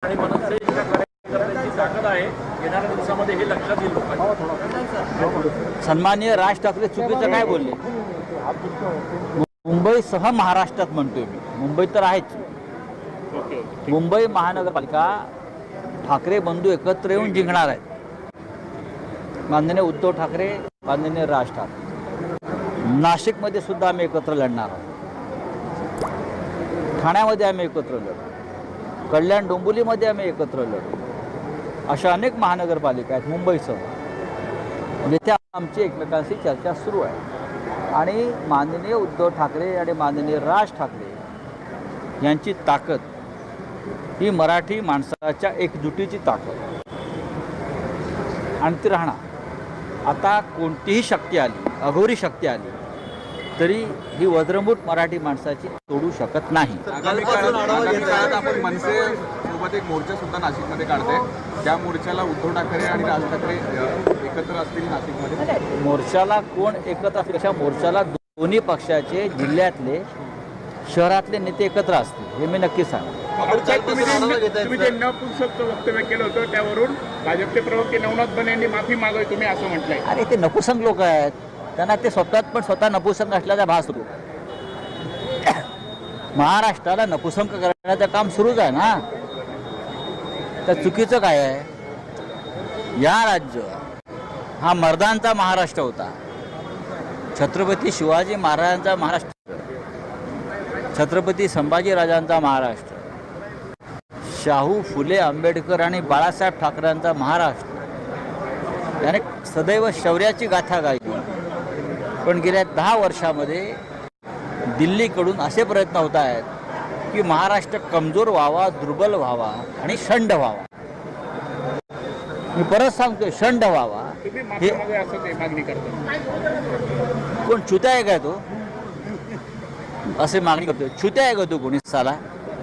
आणि मनसेच्या कार्यकर्त्यांची ताकद आहे येणाऱ्या दिवसामध्ये हे लक्षात येईल लोकांना। सन्माननीय राज ठाकरे चुकीचं काय बोलले? मुंबईसह महाराष्ट्रात म्हणतोय मी, मुंबईत तर आहेच। मुंबई महानगरपालिका ठाकरे बंधू एकत्र येऊन जिंकणार आहेत। माननीय उद्धव ठाकरे, माननीय राज ठाकरे। नाशिकमध्ये सुद्धा आम्ही एकत्र लढणार आहोत, ठाण्यामध्ये आम्ही एकत्र लढू, कल्याण डोंबिवलीमध्ये आम्ही एकत्र लढू। अशा अनेक महानगरपालिका आहेत मुंबईसह, जिथे आमची एकमेकांशी चर्चा सुरू आहे। आणि माननीय उद्धव ठाकरे आणि माननीय राज ठाकरे यांची ताकद ही मराठी माणसाच्या एकजुटीची ताकद आणि ती राहणार। आता कोणतीही शक्ती आली, अघोरी शक्ती आली तरी ही वज्रमूठ मराठी माणसाची तोडू शकत नाही। आगामी काळात आपण मनसे सोबत एक मोर्चा सुद्धा नाशिकमध्ये काढते, त्या मोर्चाला उद्धव ठाकरे आणि राज ठाकरे एकत्र असतील नाशिकमध्ये। मोर्चाला कोण एकत्र असतील? अशा मोर्चाला दोन्ही पक्षाचे जिल्ह्यातले शहरातले नेते एकत्र असतील हे मी नक्की सांगतो। तुम्ही जे नपुंसक वक्तव्य केलं होतं त्यावरून भाजपचे प्रवक्ते नवनाथ बने यांनी माफी मागावी तुम्ही असं म्हटलंय। अरे ते नपुसंग लोक आहेत, त्यांना ते स्वतः नपुसंग असल्याचा भास होतो। महाराष्ट्राला नपुसंग करण्याचं काम सुरूच आहे ना, तर चुकीचं काय आहे? या राज्य हा मर्दांचा महाराष्ट्र होता। छत्रपती शिवाजी महाराजांचा महाराष्ट्र, छत्रपती संभाजीराजांचा महाराष्ट्र, शाहू फुले आंबेडकर आणि बाळासाहेब ठाकरेंचा महाराष्ट्र याने सदैव शौर्याची गाथा गायली। पण गेल्या 10 वर्षामध्ये दिल्लीकडून असे प्रयत्न होत आहेत की महाराष्ट्र कमजोर व्हावा, दुर्बल व्हावा आणि शंड व्हावा। मी परत सांगतोय, शंड व्हावा। हे मागणी करतो कोण चुत्या आहे काय? तो असे मागणी करतोय? चुत्या आहे का तो कोणी? साला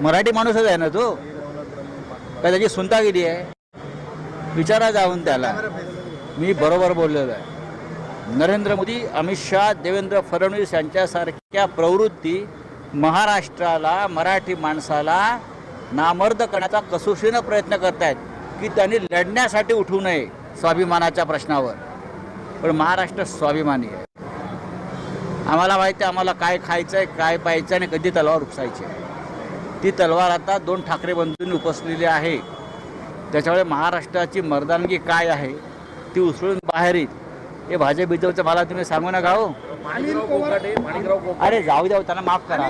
मराठी माणूसच आहे ना तो, काय त्याची सुनतागिरी आहे? विचारा जाऊन त्याला, मी बरोबर बोललेलो आहे। नरेंद्र मोदी, अमित शहा, देवेंद्र फडणवीस यांच्यासारख्या प्रवृत्ती महाराष्ट्राला, मराठी माणसाला नामर्द करण्याचा कसोशीनं प्रयत्न करत आहेत की त्यांनी लढण्यासाठी उठू नये स्वाभिमानाच्या प्रश्नावर। पण महाराष्ट्र स्वाभिमानी आहे। आम्हाला माहिती आहे आम्हाला काय खायचं आहे, काय प्यायचं आहे आणि कधी तलवार उपसायची आहे। ती तलवार आता 2 ठाकरे बंधूंनी उपसलेली आहे। त्याच्यामुळे महाराष्ट्राची मर्दानगी काय आहे ती उसळून बाहेर येईल। हे भाजप बिजपचं मला तुम्ही सांगू नका हो। अरे जाऊ द्या, त्यांना माफ करा।